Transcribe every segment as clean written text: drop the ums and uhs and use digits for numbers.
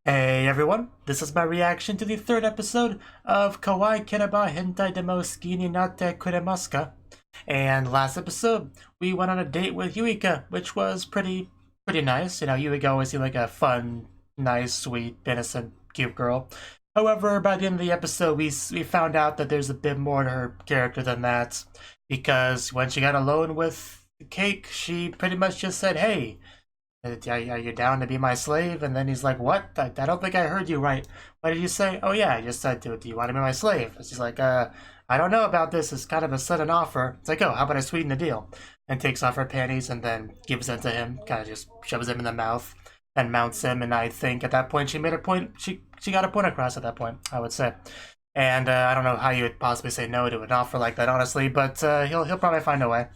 Hey everyone, this is my reaction to the third episode of Kawaikereba Hentai Demo Skini Natte Kuremasu. And last episode, we went on a date with Yuika, which was pretty nice. You know, Yuika always seemed like a fun, nice, sweet, innocent, cute girl. However, by the end of the episode, we found out that there's a bit more to her character than that. Because when she got alone with Cake, she pretty much just said, hey, are you down to be my slave? And then he's like, what? I don't think I heard you right. What did you say? Oh yeah, I just said, do you want to be my slave? And she's like, I don't know about this. It's kind of a sudden offer. It's like, oh, how about I sweeten the deal? And takes off her panties and then gives them to him. Kind of just shoves him in the mouth and mounts him. And I think at that point she made a point. She got a point across at that point, I would say. And I don't know how you would possibly say no to an offer like that, honestly. But he'll probably find a way.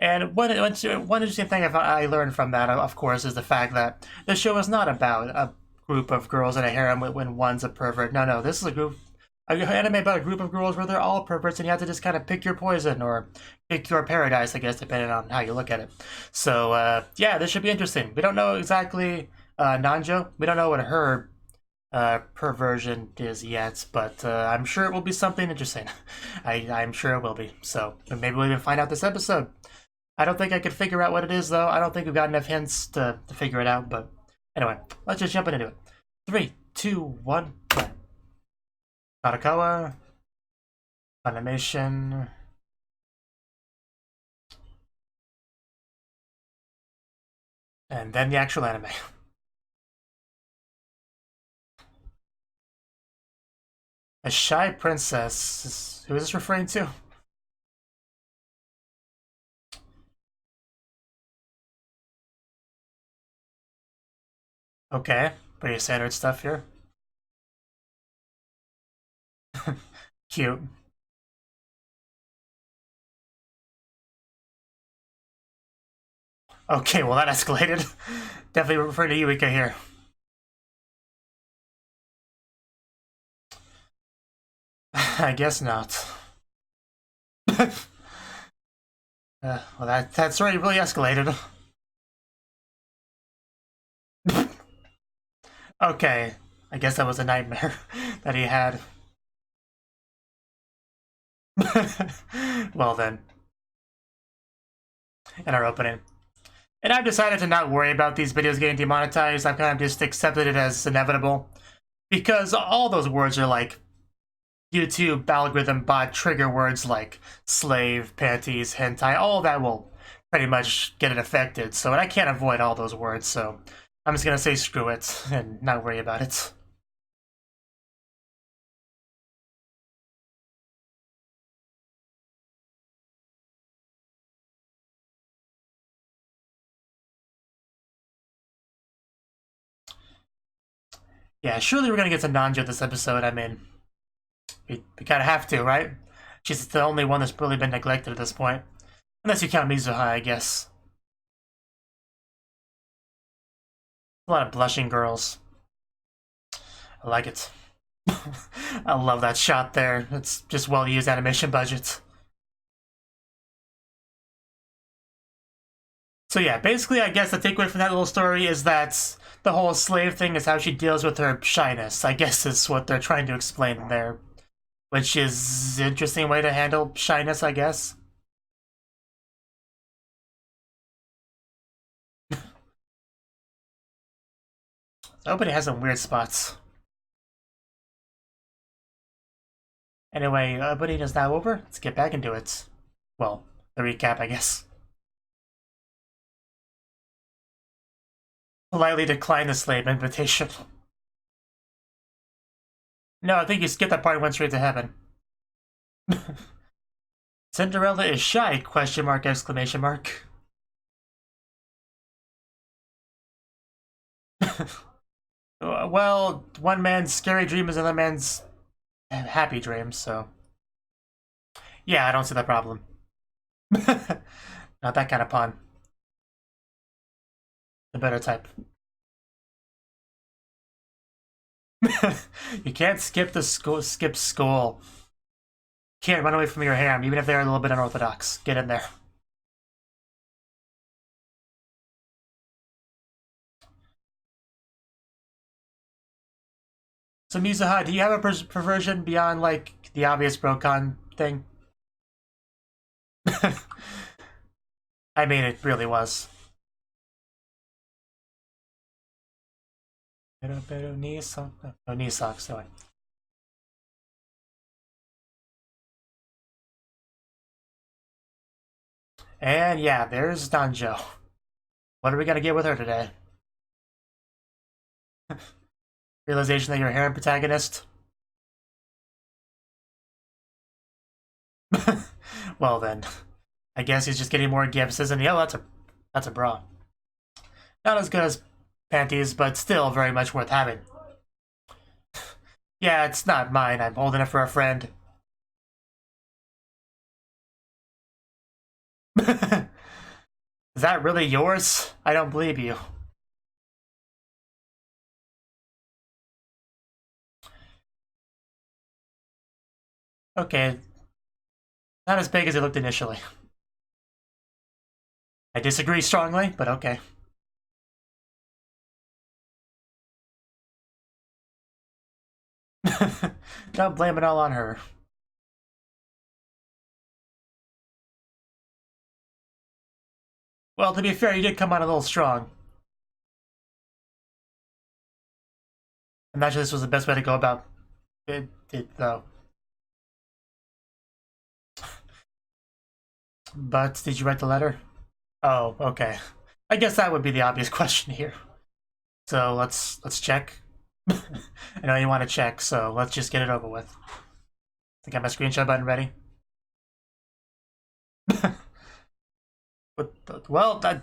And one interesting thing I learned from that, of course, is the fact that the show is not about a group of girls in a harem when one's a pervert. No, this is an anime about a group of girls where they're all perverts, and you have to just kind of pick your poison or pick your paradise, I guess, depending on how you look at it. So, yeah, this should be interesting. We don't know exactly Nanjo. We don't know what her perversion is yet, but I'm sure it will be something interesting. I'm sure it will be. So maybe we'll even find out this episode. I don't think I could figure out what it is, though. I don't think we've got enough hints to figure it out, but anyway, let's just jump into it. 3, 2, 1, play. Karakawa. Animation. And then the actual anime. A shy princess. Who is this referring to? Okay, pretty standard stuff here. Cute. Okay, well that escalated. Definitely referring to Yuika here. I guess not. Well, that's already really escalated. Okay, I guess that was a nightmare that he had. Well then. In our opening. And I've decided to not worry about these videos getting demonetized. I've kind of just accepted it as inevitable. Because all those words are like YouTube algorithm bot trigger words like slave, panties, hentai, all that will pretty much get it affected. So I can't avoid all those words, so I'm just gonna say screw it and not worry about it. Yeah, surely we're gonna get to Nanjo this episode. I mean, we kind of have to, right? She's the only one that's really been neglected at this point. Unless you count Mizuha, I guess. A lot of blushing girls. I like it. I love that shot there. It's just well-used animation budget. So yeah, basically I guess the takeaway from that little story is that the whole slave thing is how she deals with her shyness, I guess is what they're trying to explain there. Which is an interesting way to handle shyness, I guess. The opening has some weird spots. Anyway, opening is now over. Let's get back into it. Well, the recap, I guess. Politely decline the slave invitation. No, I think you skipped that part and went straight to heaven. Cinderella is shy, question mark, exclamation mark. Well, one man's scary dream is another man's happy dream, so... Yeah, I don't see the problem. Not that kind of pun. The better type. You can't skip school. Can't run away from your harem, even if they're a little bit unorthodox. Get in there. So Mizuha, do you have a perversion beyond, like, the obvious Brocon thing? I mean, it really was. Pero knee socks? No, knee socks, sorry. And yeah, there's Danjo. What are we gonna get with her today? Realization that you're a harem protagonist? Well then, I guess he's just getting more gifts, isn't he? Oh, that's a bra. Not as good as panties, but still very much worth having. Yeah, it's not mine. I'm holding it for a friend. Is that really yours? I don't believe you. Okay. Not as big as it looked initially. I disagree strongly, but okay. Don't blame it all on her. Well, to be fair, you did come out a little strong. I'm not sure this was the best way to go about it though. But did you write the letter? Oh, okay. I guess that would be the obvious question here. So let's check. I know you want to check, so let's just get it over with. I got my screenshot button ready. Well, you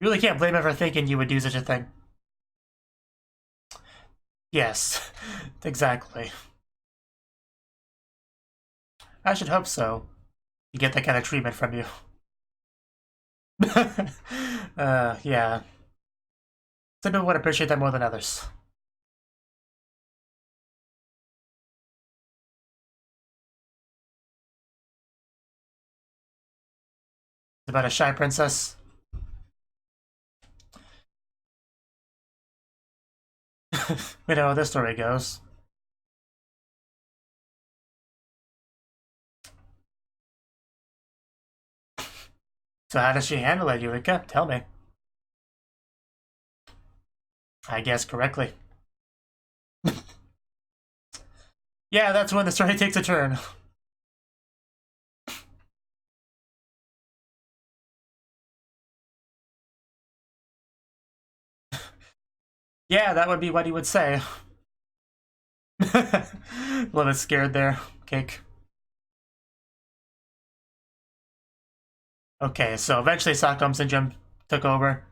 really can't blame him for thinking you would do such a thing. Yes, exactly. I should hope so. You get that kind of treatment from you. Yeah. Some people would appreciate that more than others. It's about a shy princess. We know how this story goes. So how does she handle it, Eureka? Tell me. I guess correctly. Yeah, that's when the story takes a turn. Yeah, that would be what he would say. A little bit scared there, Cake. Okay, so eventually Stockholm Syndrome took over.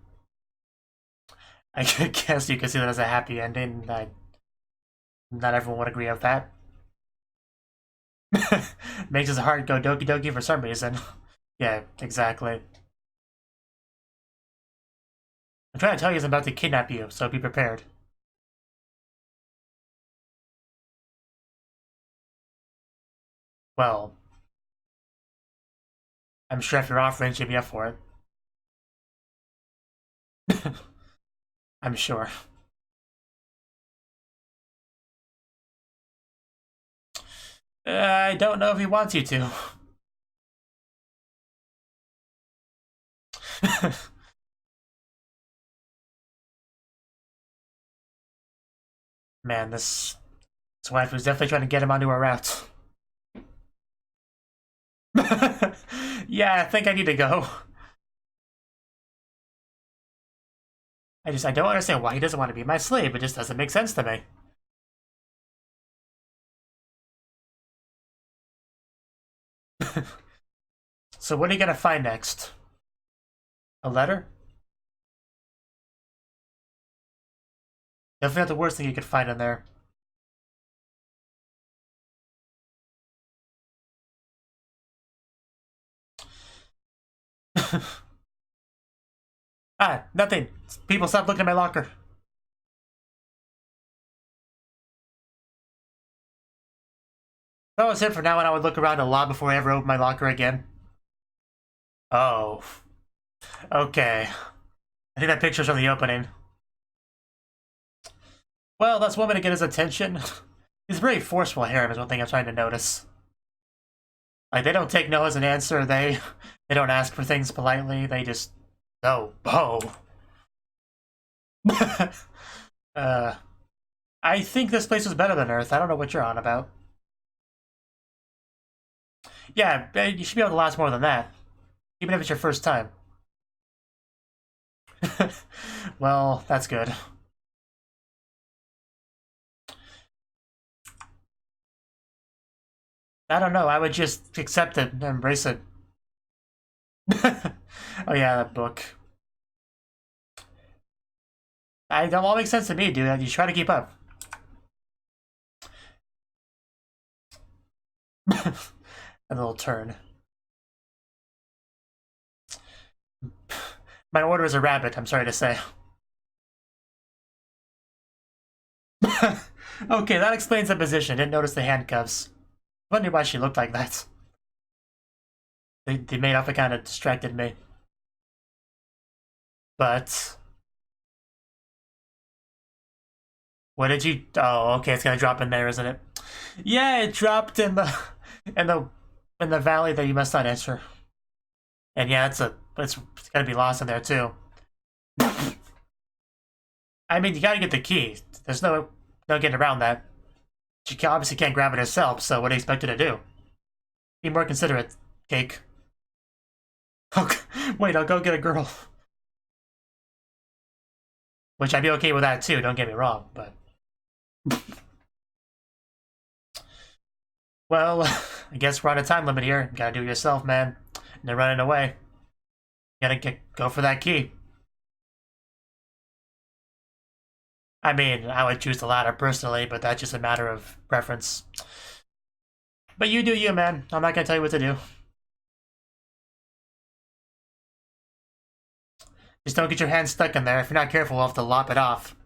I guess you could see that as a happy ending. Not everyone would agree with that. Makes his heart go doki doki for some reason. Yeah, exactly. I'm trying to tell you he's about to kidnap you, so be prepared. Well, I'm sure if you're offering, she'd be up for it. I'm sure. I don't know if he wants you to. Man, this wife was definitely trying to get him onto a route. Yeah, I think I need to go. I don't understand why he doesn't want to be my slave. It just doesn't make sense to me. So what are you gonna find next? A letter? Definitely not the worst thing you could find in there. Ah, nothing. People stop looking at my locker. That was it for now, and I would look around a lot before I ever opened my locker again. Oh. Okay. I think that picture's from the opening. Well, that's one way to get his attention. He's very forceful harem is one thing I'm trying to notice. Like, they don't take no as an answer, they don't ask for things politely, they just, oh, I think this place was better than Earth, I don't know what you're on about. Yeah, you should be able to last more than that. Even if it's your first time. Well, that's good. I don't know, I would just accept it and embrace it. Oh yeah, that book. That all makes sense to me, dude. You try to keep up. A little turn. My order is a rabbit, I'm sorry to say. Okay, that explains the position. Didn't notice the handcuffs. I wonder why she looked like that. They made up, it kind of distracted me. But what did you? Oh, okay, it's gonna drop in there, isn't it? Yeah, it dropped in the in the valley that you must not enter. And yeah, it's gonna be lost in there too. I mean, you gotta get the key. There's no getting around that. She obviously can't grab it herself, so what do you expect her to do? Be more considerate, Cake. Okay, wait, I'll go get a girl. Which I'd be okay with that too, don't get me wrong, but... Well, I guess we're on a time limit here. You gotta do it yourself, man. And they're running away. You gotta go for that key. I mean, I would choose the latter personally, but that's just a matter of preference. But you do you, man. I'm not gonna tell you what to do. Just don't get your hands stuck in there. If you're not careful, we'll have to lop it off.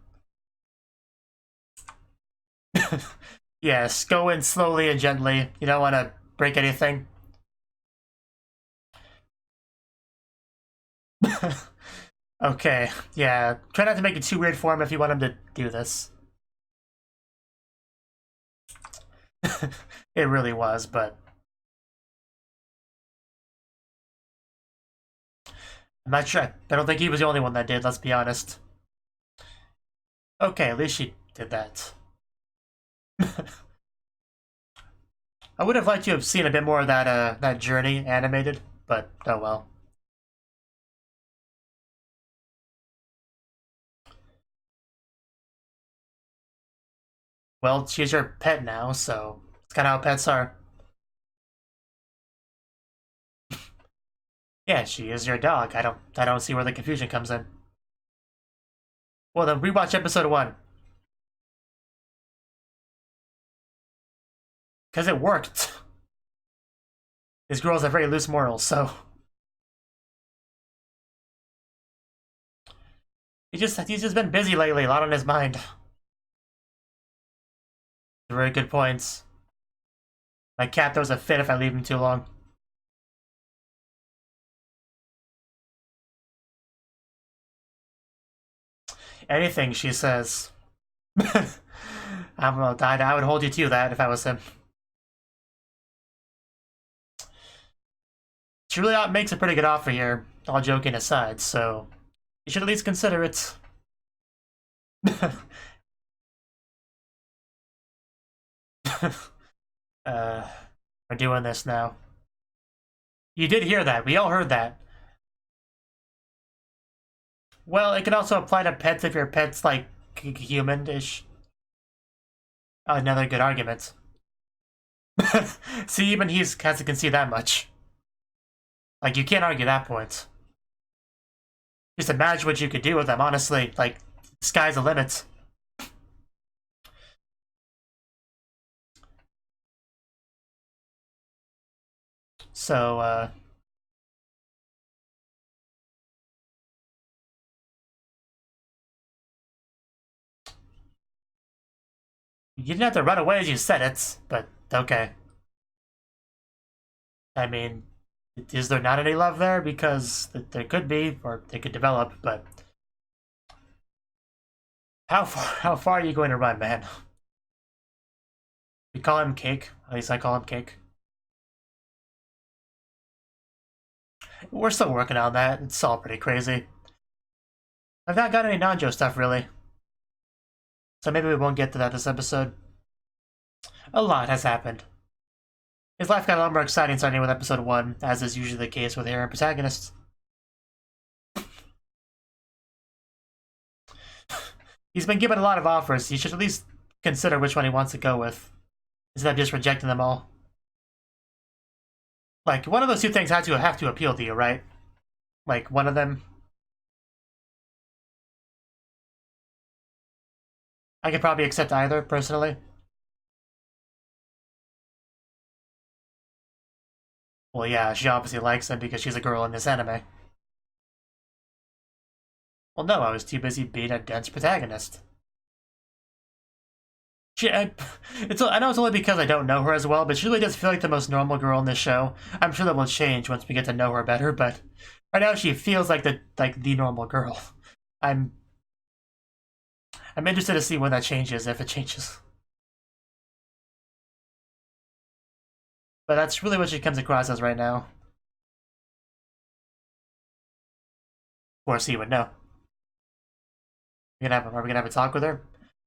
Yes, go in slowly and gently. You don't want to break anything. Okay, yeah. Try not to make it too weird for him if you want him to do this. It really was, but... I'm not sure. I don't think he was the only one that did, let's be honest. Okay, at least she did that. I would have liked to have seen a bit more of that journey animated, but oh well. Well, she's your pet now, so it's kind of how pets are. Yeah, she is your dog. I don't see where the confusion comes in. Well, then rewatch episode 1. Because it worked. These girls have very loose morals, so... He's just been busy lately, a lot on his mind. Very good points. My cat throws a fit if I leave him too long. Anything, she says. I would hold you to that if I was him. She really makes a pretty good offer here, all joking aside, so you should at least consider it. We're doing this now. You did hear that. We all heard that. Well, it can also apply to pets if your pet's, like, human-ish. Another good argument. See, even he has to concede that much. Like, you can't argue that point. Just imagine what you could do with them, honestly. Like, the sky's the limit. So, you didn't have to run away as you said it, but okay. I mean, is there not any love there? Because there could be, or they could develop, but... How far are you going to run, man? We call him Cake. At least I call him Cake. We're still working on that. It's all pretty crazy. I've not got any Nanjo stuff, really. So maybe we won't get to that this episode. A lot has happened. His life got a lot more exciting starting with episode 1, as is usually the case with harem protagonists. He's been given a lot of offers. He should at least consider which one he wants to go with, instead of just rejecting them all. Like, one of those two things have to appeal to you, right? Like, one of them. I could probably accept either, personally. Well, yeah, she obviously likes him because she's a girl in this anime. Well, no, I was too busy being a dense protagonist. I know it's only because I don't know her as well, but she really does feel like the most normal girl in this show. I'm sure that will change once we get to know her better, but right now she feels like the normal girl. I'm interested to see when that changes, if it changes. But that's really what she comes across as right now. Of course, he would know. Are we gonna have a talk with her?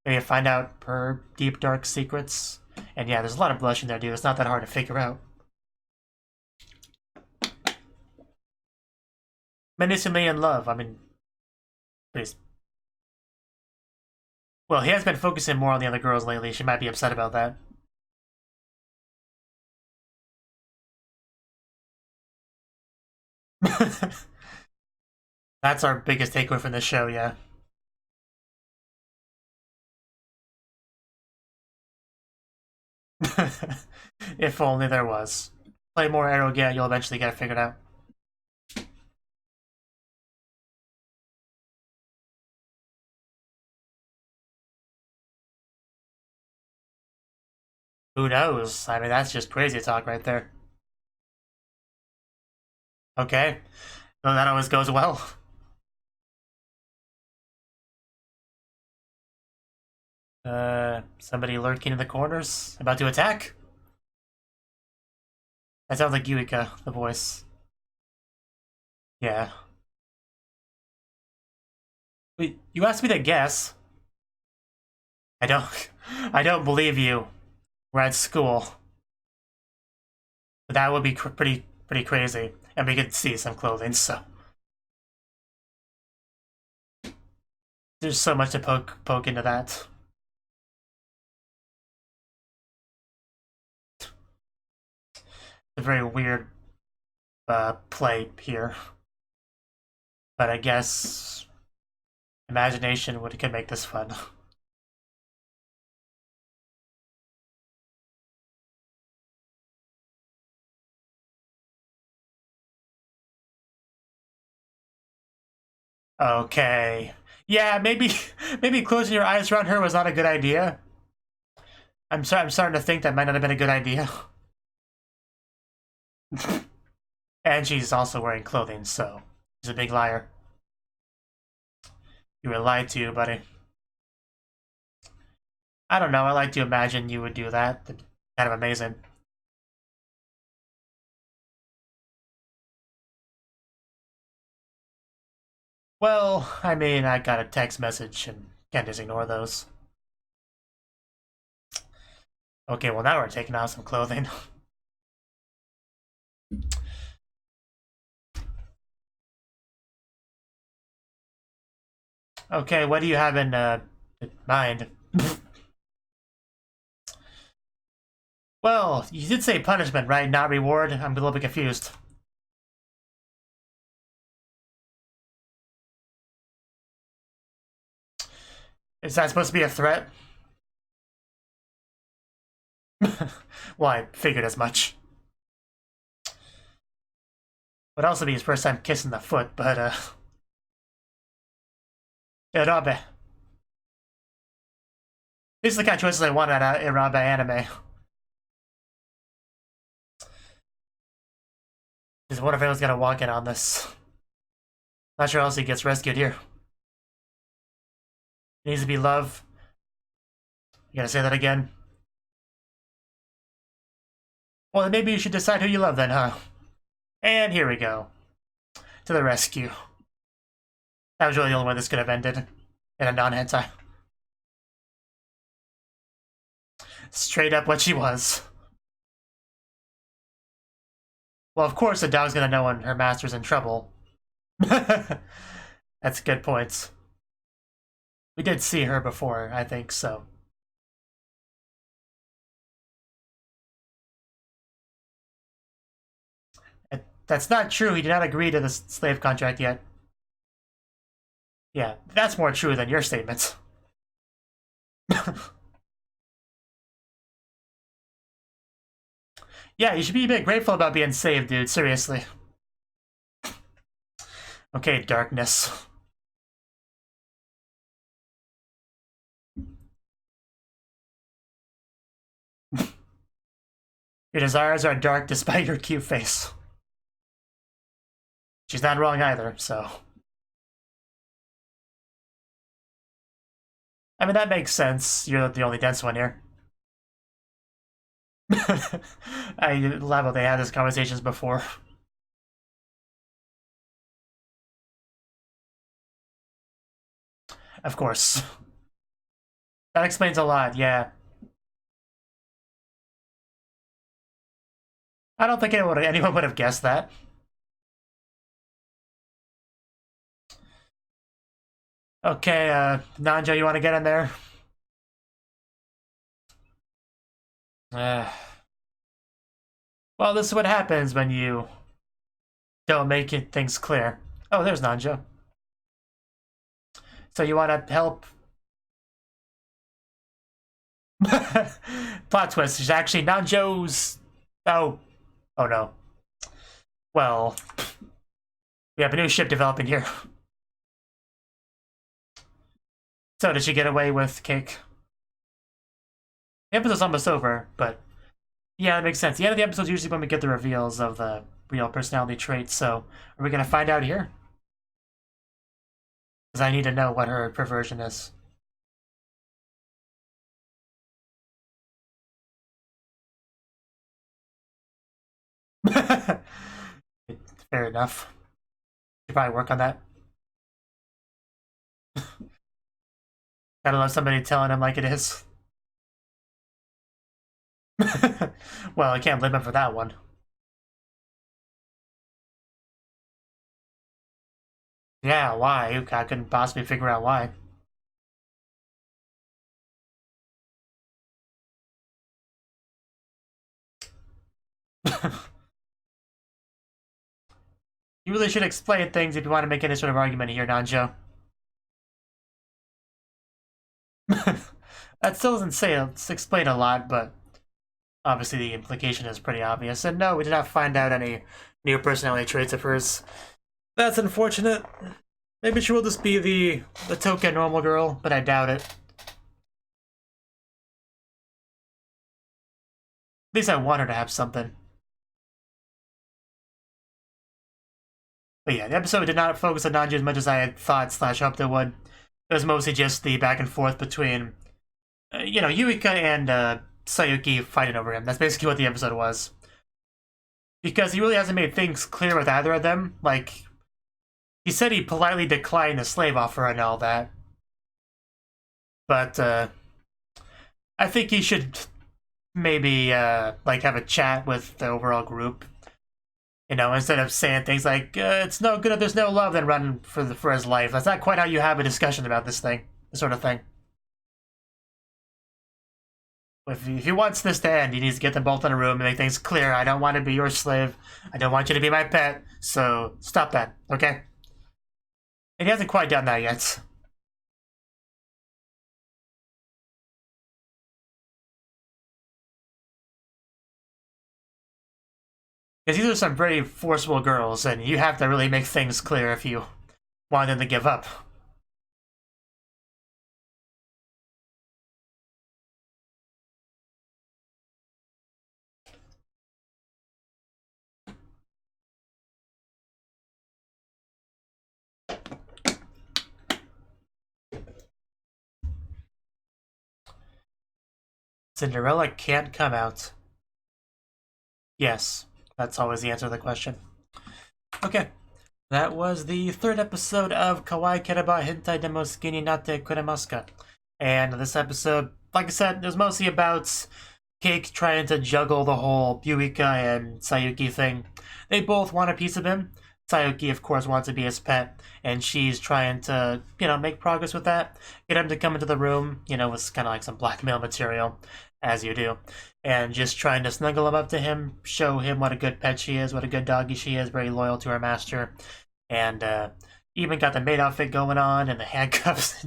Maybe find out her deep, dark secrets. And yeah, there's a lot of blushing there, dude. It's not that hard to figure out. Menacingly in love. I mean, please. Well, he has been focusing more on the other girls lately. She might be upset about that. That's our biggest takeaway from this show, yeah. If only there was. Play more Eroge, you'll eventually get it figured out. Who knows? I mean, that's just crazy talk right there. Okay. Well, that always goes well. Somebody lurking in the corners? About to attack? That sounds like Yuika, the voice. Yeah. Wait, you asked me to guess. I don't believe you. We're at school. But that would be pretty crazy. And we could see some clothing, so. There's so much to poke into that. A very weird play here. But I guess imagination could make this fun. Okay. Yeah, maybe closing your eyes around her was not a good idea. I'm starting to think that might not have been a good idea. And she's also wearing clothing, so she's a big liar. You were lied to, buddy. I don't know, I like to imagine you would do that. It's kind of amazing. Well, I mean, I got a text message and can't just ignore those. Okay, well now we're taking off some clothing. Okay, what do you have in mind? Well, you did say punishment, right? Not reward? I'm a little bit confused. Is that supposed to be a threat? Well, I figured as much. Would also be his first time kissing the foot, but Irabe. These are the kind of choices I want out of Irabe anime. Just wonder if anyone's gonna walk in on this. Not sure else he gets rescued here. It needs to be love. You gotta say that again? Well, then maybe you should decide who you love then, huh? And here we go. To the rescue. That was really the only way this could have ended. In a non-hentai. Straight up what she was. Well, of course the dog's gonna know when her master's in trouble. That's good points. We did see her before, I think, so. That's not true. He did not agree to the slave contract yet. Yeah, that's more true than your statements. Yeah, you should be a bit grateful about being saved, dude. Seriously. Okay, darkness. Your desires are dark despite your cute face. She's not wrong either, so. I mean, that makes sense. You're the only dense one here. I love how they had these conversations before. Of course. That explains a lot, yeah. I don't think anyone would have guessed that. Okay, Nanjo, you want to get in there? Well, this is what happens when you don't make things clear. Oh, there's Nanjo. So you want to help? Plot twist. She's actually Nanjo's... Oh. Oh, no. Well, we have a new ship developing here. So, did she get away with cake? The episode's almost over, but yeah, that makes sense. The end of the episode is usually when we get the reveals of the real personality traits, so are we going to find out here? Because I need to know what her perversion is. Fair enough. Should probably work on that. Gotta love somebody telling him like it is. Well, I can't blame him for that one. Yeah, why? I couldn't possibly figure out why. You really should explain things if you want to make any sort of argument here, Nanjo. That still doesn't say explain a lot, but obviously the implication is pretty obvious. And no, we did not find out any new personality traits of hers. That's unfortunate. Maybe she will just be the token normal girl, but I doubt it. At least I want her to have something. But yeah, the episode did not focus on Nanjo as much as I had thought / hoped it would. It was mostly just the back and forth between, Yuika and Sayuki fighting over him. That's basically what the episode was. Because he really hasn't made things clear with either of them. Like, he said he politely declined the slave offer and all that. But, I think he should maybe, have a chat with the overall group. Instead of saying things like, it's no good if there's no love, then run for his life. That's not quite how you have a discussion about this sort of thing. If he wants this to end, he needs to get them both in a room and make things clear. I don't want to be your slave. I don't want you to be my pet. So stop that, okay? And he hasn't quite done that yet. Because these are some very forceful girls, and you have to really make things clear if you want them to give up. Cinderella can't come out. Yes, that's always the answer to the question. Okay, that was the third episode of Kawaikereba Hentai Demo Skinny Natte Kuremasu. And this episode, like I said, it was mostly about Cake trying to juggle the whole Yuika and Sayuki thing. They both want a piece of him. Sayuki, of course, wants to be his pet, and she's trying to, make progress with that. Get him to come into the room, with kind of like some blackmail material, as you do. And just trying to snuggle him up to him, show him what a good pet she is, what a good doggy she is, very loyal to her master. And even got the maid outfit going on, and the handcuffs,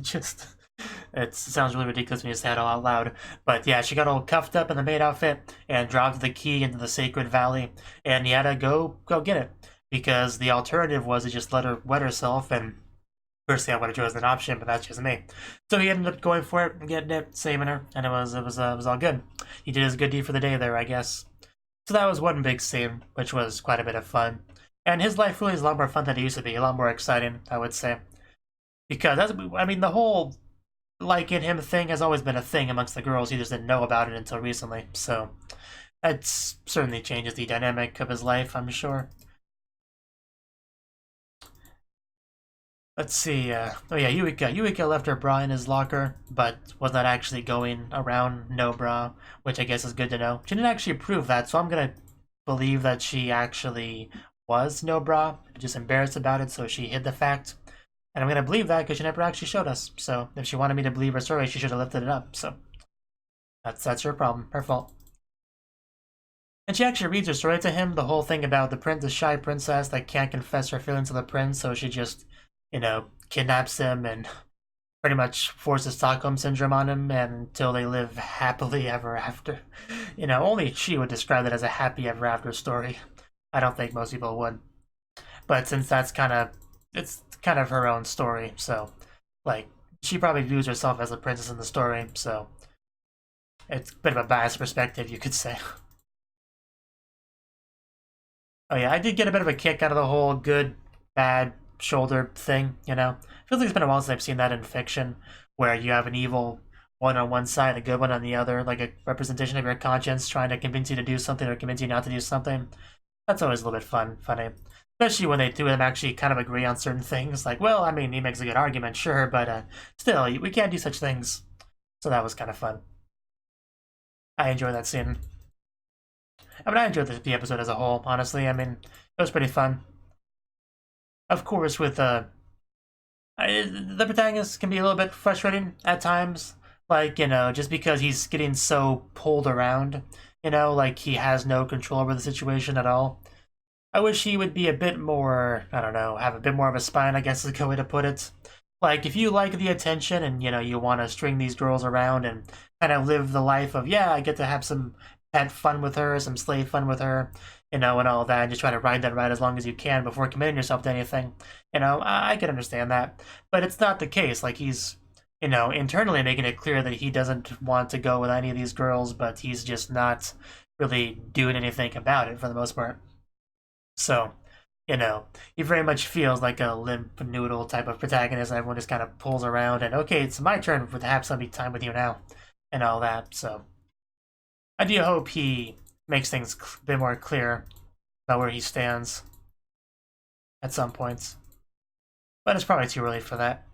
it sounds really ridiculous when you say it all out loud. But yeah, she got all cuffed up in the maid outfit and dropped the key into the sacred valley, and he had to go get it. Because the alternative was to just let her wet herself, and personally I would have chosen an option, but that's just me. So he ended up going for it, getting it, saving her, and it was all good. He did his good deed for the day there, I guess. So that was one big scene, which was quite a bit of fun. And his life really is a lot more fun than it used to be, a lot more exciting, I would say. Because, the whole liking him thing has always been a thing amongst the girls, he just didn't know about it until recently. So that certainly changes the dynamic of his life, I'm sure. Let's see, oh yeah, Yuika left her bra in his locker, but was not actually going around no bra, which I guess is good to know. She didn't actually prove that, so I'm gonna believe that she actually was no bra, just embarrassed about it, so she hid the fact. And I'm gonna believe that because she never actually showed us, so if she wanted me to believe her story, she should have lifted it up, so that's her problem, her fault. And she actually reads her story to him, the whole thing about the shy princess that can't confess her feelings to the prince, so she just kidnaps him and pretty much forces Stockholm Syndrome on him until they live happily ever after. Only she would describe it as a happy ever after story. I don't think most people would. But since it's kind of her own story, so, she probably views herself as a princess in the story, so it's a bit of a biased perspective, you could say. Oh yeah, I did get a bit of a kick out of the whole good, bad, shoulder thing, Feels like it's been a while since I've seen that in fiction, where you have an evil one on one side, a good one on the other, like a representation of your conscience trying to convince you to do something or convince you not to do something. That's always a little bit funny. Especially when they two of them actually kind of agree on certain things, like, well, he makes a good argument, sure, but still, we can't do such things. So that was kind of fun. I enjoyed that scene. I enjoyed the episode as a whole, honestly. It was pretty fun. Of course, with the protagonist can be a little bit frustrating at times. Just because he's getting so pulled around, he has no control over the situation at all. I wish he would be a bit more, I don't know, have a bit more of a spine, I guess is a good way to put it. If you like the attention and, you want to string these girls around and kind of live the life of, yeah, I get to have some pet fun with her, some slave fun with her, and all that, and just try to ride that ride as long as you can before committing yourself to anything. I can understand that. But it's not the case. He's, internally making it clear that he doesn't want to go with any of these girls, but he's just not really doing anything about it for the most part. So, he very much feels like a limp noodle type of protagonist, and everyone just kind of pulls around, and okay, it's my turn to have some time with you now, and all that, so. I do hope he makes things a bit more clear about where he stands at some points. But it's probably too early for that.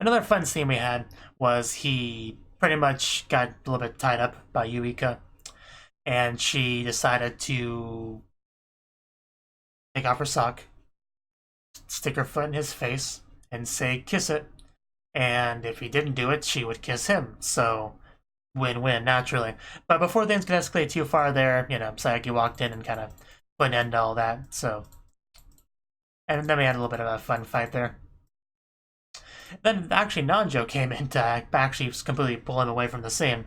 Another fun scene we had was he pretty much got a little bit tied up by Yuika, and she decided to take off her sock, stick her foot in his face, and say, kiss it. And if he didn't do it, she would kiss him. So win-win, naturally. But before things could escalate too far there, Sayuki walked in and kind of put an end to all that, so. And then we had a little bit of a fun fight there. Then actually Nanjo came in to actually completely pull him away from the scene,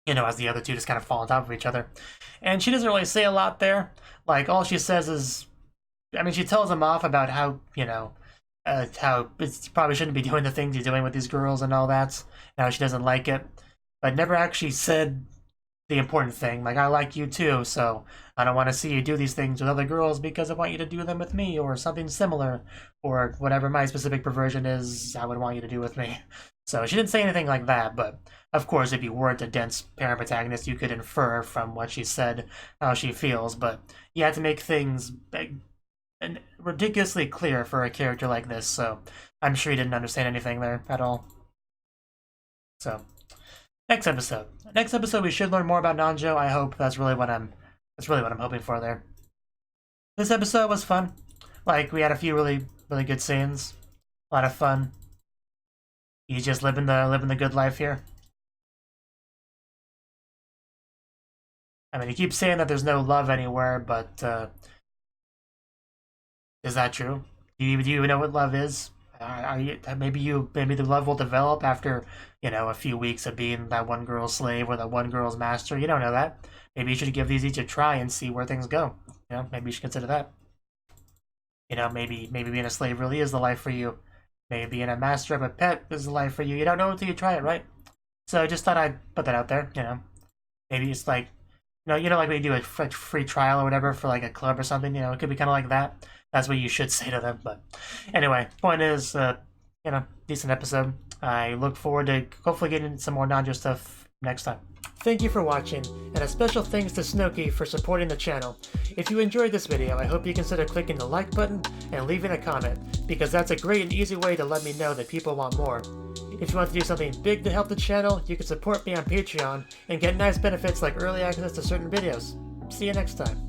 as the other two just kind of fall on top of each other. And she doesn't really say a lot there. All she says is, she tells him off about how, how it probably shouldn't be doing the things he's doing with these girls and all that, and how she doesn't like it. But never actually said the important thing, I like you too, so I don't want to see you do these things with other girls because I want you to do them with me, or something similar, or whatever my specific perversion is I would want you to do with me. So she didn't say anything like that, but of course, if you weren't a dense parent protagonist, you could infer from what she said how she feels, but you had to make things and ridiculously clear for a character like this, so I'm sure he didn't understand anything there at all. So, next episode. Next episode, we should learn more about Nanjo. I hope that's really what I'm hoping for there. This episode was fun. Like, we had a few really good scenes. A lot of fun. He's just living the good life here. I mean, he keeps saying that there's no love anywhere, but is that true? Do you even know what love is? Maybe the love will develop after, a few weeks of being that one girl's slave or that one girl's master. You don't know that. Maybe you should give these each a try and see where things go. Maybe you should consider that. Maybe being a slave really is the life for you. Maybe being a master of a pet is the life for you. You don't know until you try it, right? So I just thought I'd put that out there. Maybe it's like, like when you do a free trial or whatever for like a club or something. It could be kind of like that. That's what you should say to them. But anyway, point is, decent episode. I look forward to hopefully getting some more Nanjo stuff next time. Thank you for watching, and a special thanks to Cnouki for supporting the channel. If you enjoyed this video, I hope you consider clicking the like button and leaving a comment, because that's a great and easy way to let me know that people want more. If you want to do something big to help the channel, you can support me on Patreon and get nice benefits like early access to certain videos. See you next time.